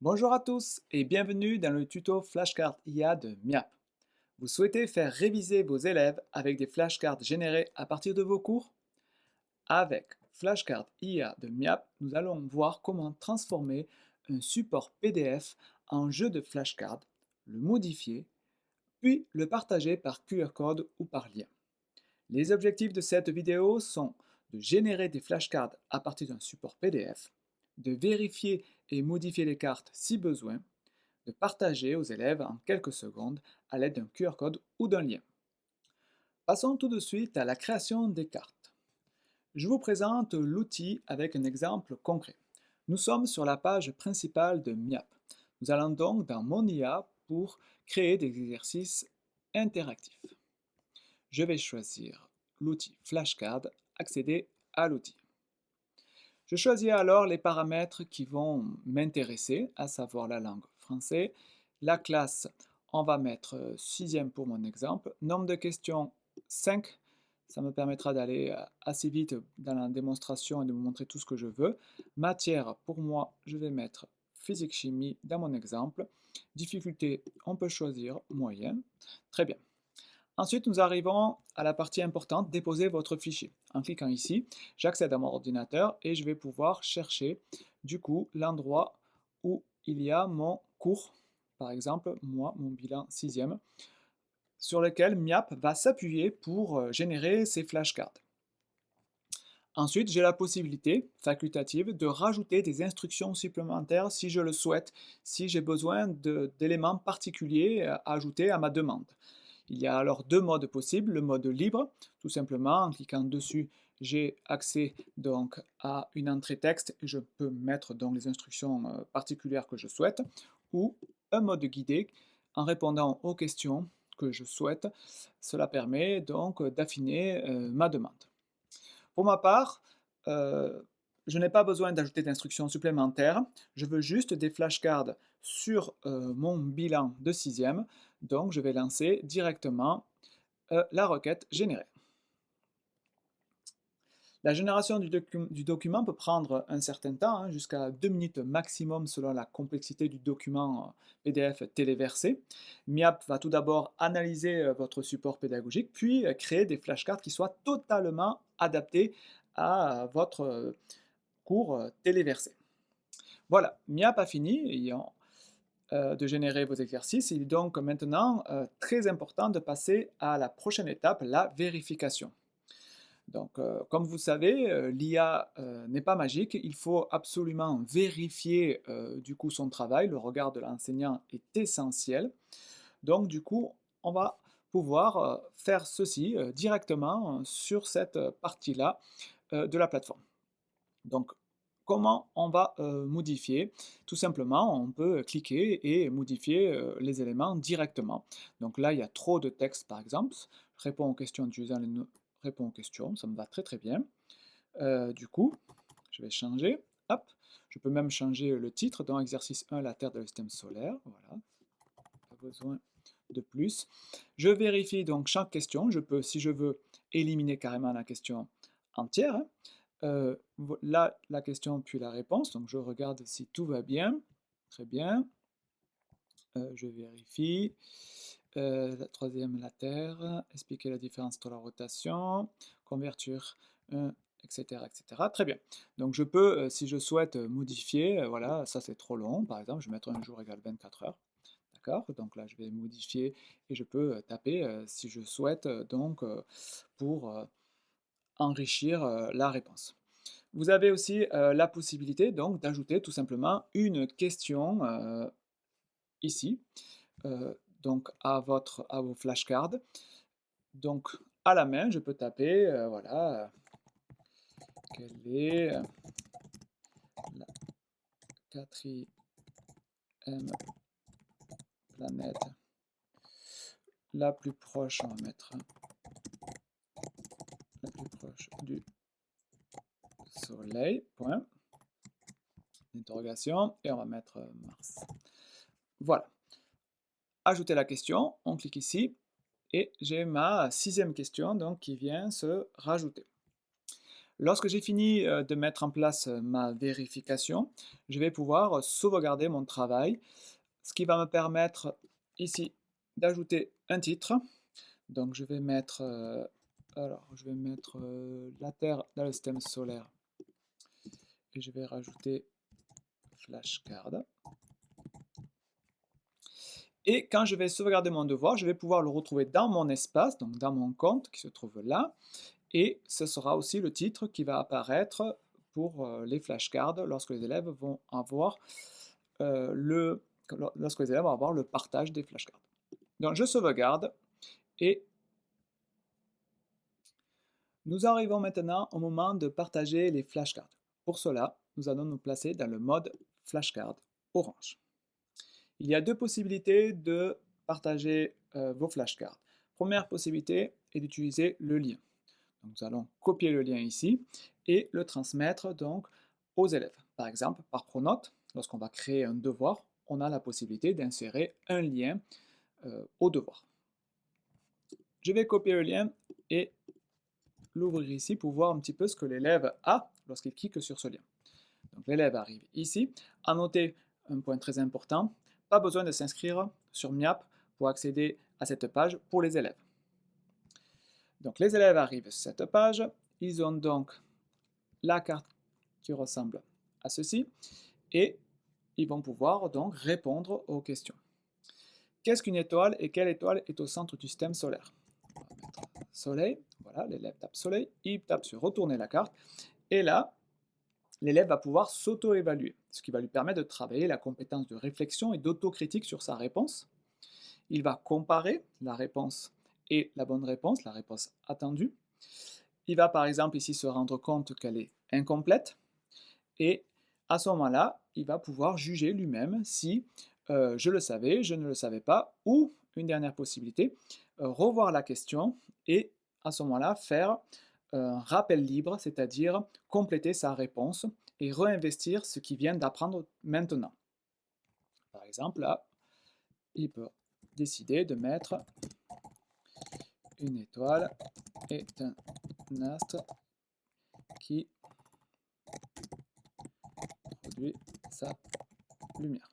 Bonjour à tous et bienvenue dans le tuto Flashcard IA de Miap. Vous souhaitez faire réviser vos élèves avec des flashcards générés à partir de vos cours? Avec Flashcard IA de Miap, nous allons voir comment transformer un support PDF en jeu de flashcard, le modifier, puis le partager par QR code ou par lien. Les objectifs de cette vidéo sont de générer des flashcards à partir d'un support PDF, de vérifier et modifier les cartes si besoin, de partager aux élèves en quelques secondes à l'aide d'un QR code ou d'un lien. Passons tout de suite à la création des cartes. Je vous présente l'outil avec un exemple concret. Nous sommes sur la page principale de Miap. Nous allons donc dans Mon IA pour créer des exercices interactifs. Je vais choisir l'outil Flashcard, accéder à l'outil. Je choisis alors les paramètres qui vont m'intéresser, à savoir la langue français, la classe, on va mettre sixième pour mon exemple, nombre de questions 5, ça me permettra d'aller assez vite dans la démonstration et de vous montrer tout ce que je veux. Matière, pour moi, je vais mettre physique-chimie dans mon exemple. Difficulté, on peut choisir moyenne. Très bien. Ensuite, nous arrivons à la partie importante, déposer votre fichier. En cliquant ici, j'accède à mon ordinateur et je vais pouvoir chercher du coup l'endroit où il y a mon cours, par exemple, moi, mon bilan sixième, sur lequel Miap va s'appuyer pour générer ces flashcards. Ensuite, j'ai la possibilité facultative de rajouter des instructions supplémentaires si je le souhaite, si j'ai besoin d'éléments particuliers à ajouter à ma demande. Il y a alors deux modes possibles, le mode libre, tout simplement en cliquant dessus, j'ai accès donc à une entrée texte et je peux mettre donc les instructions particulières que je souhaite, ou un mode guidé en répondant aux questions que je souhaite. Cela permet donc d'affiner ma demande. Pour ma part, je n'ai pas besoin d'ajouter d'instructions supplémentaires, je veux juste des flashcards sur mon bilan de sixième, donc je vais lancer directement la requête générer. La génération du document peut prendre un certain temps, hein, jusqu'à 2 minutes maximum selon la complexité du document PDF téléversé. Miap va tout d'abord analyser votre support pédagogique, puis créer des flashcards qui soient totalement adaptés à votre cours téléversé. Voilà, Miap a fini de générer vos exercices. Il est donc maintenant très important de passer à la prochaine étape, la vérification. Donc, comme vous savez, l'IA n'est pas magique. Il faut absolument vérifier du coup son travail. Le regard de l'enseignant est essentiel. Donc, du coup, on va pouvoir faire ceci directement sur cette partie-là de la plateforme. Donc, comment on va modifier? Tout simplement, on peut cliquer et modifier les éléments directement. Donc là, il y a trop de texte, par exemple. Je réponds aux questions en utilisant les réponds aux questions, ça me va très très bien. Du coup, je vais changer. Hop, je peux même changer le titre dans exercice 1, la Terre dans le système solaire. Voilà, pas besoin de plus. Je vérifie donc chaque question. Je peux, si je veux, éliminer carrément la question entière, hein. Là, la question puis la réponse, donc je regarde si tout va bien. Très bien. Je vérifie. La troisième, la Terre. Expliquer la différence entre la rotation. Convertir etc., etc. Très bien. Donc je peux, si je souhaite modifier, voilà, ça c'est trop long, par exemple, je vais mettre un jour égale 24 heures. D'accord? Donc là, je vais modifier et je peux taper si je souhaite, donc pour enrichir la réponse. Vous avez aussi la possibilité donc d'ajouter tout simplement une question ici, donc à vos flashcards. Donc à la main, je peux taper, voilà, quelle est la quatrième planète la plus proche, on va mettre la plus proche du Soleil, point, d'interrogation, et on va mettre Mars. Voilà. Ajouter la question, on clique ici, et j'ai ma sixième question donc, qui vient se rajouter. Lorsque j'ai fini de mettre en place ma vérification, je vais pouvoir sauvegarder mon travail, ce qui va me permettre ici d'ajouter un titre. Donc je vais mettre la Terre dans le système solaire et je vais rajouter flashcard. Et quand je vais sauvegarder mon devoir, je vais pouvoir le retrouver dans mon espace, donc dans mon compte qui se trouve là. Et ce sera aussi le titre qui va apparaître pour les flashcards lorsque les élèves vont avoir lorsque les élèves vont avoir le partage des flashcards. Donc je sauvegarde et nous arrivons maintenant au moment de partager les flashcards. Pour cela, nous allons nous placer dans le mode flashcard orange. Il y a deux possibilités de partager vos flashcards. Première possibilité est d'utiliser le lien. Donc, nous allons copier le lien ici et le transmettre donc aux élèves. Par exemple, par Pronote, lorsqu'on va créer un devoir, on a la possibilité d'insérer un lien au devoir. Je vais copier le lien et l'ouvrir ici pour voir un petit peu ce que l'élève a lorsqu'il clique sur ce lien. Donc l'élève arrive ici. À noter un point très important, pas besoin de s'inscrire sur MIAP pour accéder à cette page pour les élèves. Donc les élèves arrivent sur cette page, ils ont donc la carte qui ressemble à ceci et ils vont pouvoir donc répondre aux questions. Qu'est-ce qu'une étoile et quelle étoile est au centre du système solaire? On va mettre Soleil, voilà, l'élève tape Soleil, il tape sur retourner la carte et là, l'élève va pouvoir s'auto-évaluer, ce qui va lui permettre de travailler la compétence de réflexion et d'autocritique sur sa réponse. Il va comparer la réponse et la bonne réponse, la réponse attendue. Il va par exemple ici se rendre compte qu'elle est incomplète et à ce moment-là, il va pouvoir juger lui-même si je le savais, je ne le savais pas, ou une dernière possibilité, revoir la question et à ce moment-là faire un rappel libre, c'est-à-dire compléter sa réponse et réinvestir ce qu'il vient d'apprendre maintenant. Par exemple, là, il peut décider de mettre une étoile est un astre qui produit sa lumière.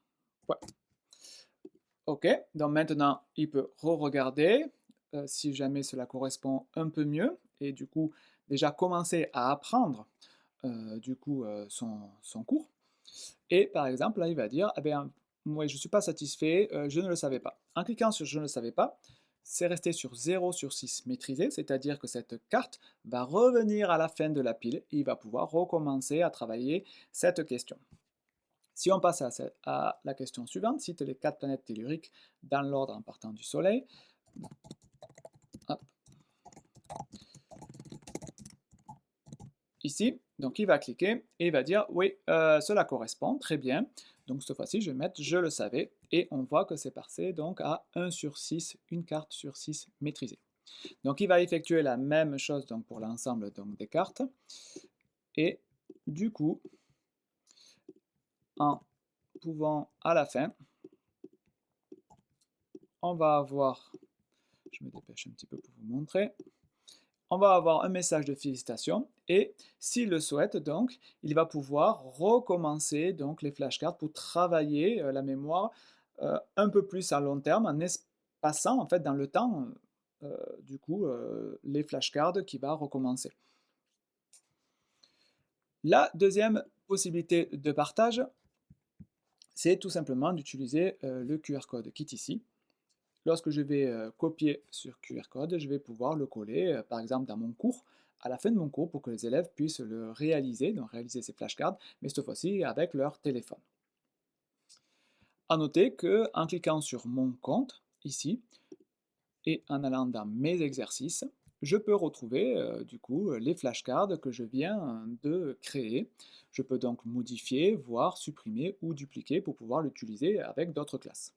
Ouais. Ok, donc maintenant, il peut re-regarder si jamais cela correspond un peu mieux et du coup, déjà commencer à apprendre son cours. Et par exemple, là, il va dire, eh bien, moi, je ne suis pas satisfait, je ne le savais pas. En cliquant sur je ne le savais pas, c'est resté sur 0 sur 6 maîtrisé, c'est-à-dire que cette carte va revenir à la fin de la pile et il va pouvoir recommencer à travailler cette question. Si on passe à la question suivante, cite les 4 planètes telluriques dans l'ordre en partant du Soleil. Hop. Ici, donc il va cliquer et il va dire oui, cela correspond, très bien. Donc cette fois-ci, je vais mettre je le savais et on voit que c'est passé donc à 1 sur 6, une carte sur 6 maîtrisée. Donc il va effectuer la même chose donc, pour l'ensemble des cartes et du coup, en pouvant à la fin, on va avoir, je me dépêche un petit peu pour vous montrer, on va avoir un message de félicitations et s'il le souhaite donc, il va pouvoir recommencer donc les flashcards pour travailler la mémoire un peu plus à long terme en espaçant en fait dans le temps les flashcards qui va recommencer. La deuxième possibilité de partage, c'est tout simplement d'utiliser le QR code qui est ici. Lorsque je vais copier sur QR code, je vais pouvoir le coller, par exemple dans mon cours, à la fin de mon cours, pour que les élèves puissent le réaliser, donc réaliser ces flashcards, mais cette fois-ci avec leur téléphone. A noter qu'en cliquant sur mon compte, ici, et en allant dans mes exercices, je peux retrouver les flashcards que je viens de créer. Je peux donc modifier, voir, supprimer ou dupliquer pour pouvoir l'utiliser avec d'autres classes.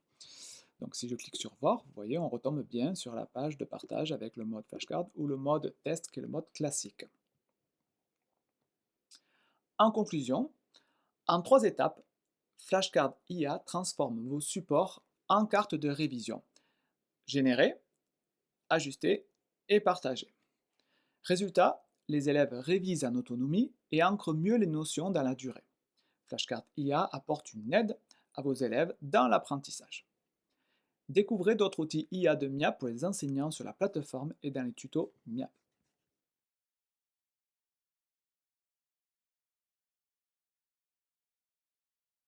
Donc si je clique sur voir, vous voyez, on retombe bien sur la page de partage avec le mode flashcard ou le mode test qui est le mode classique. En conclusion, en 3 étapes, Flashcard IA transforme vos supports en cartes de révision. Générer, ajuster et partager. Résultat, les élèves révisent en autonomie et ancrent mieux les notions dans la durée. Flashcard IA apporte une aide à vos élèves dans l'apprentissage. Découvrez d'autres outils IA de MIAP pour les enseignants sur la plateforme et dans les tutos MIAP.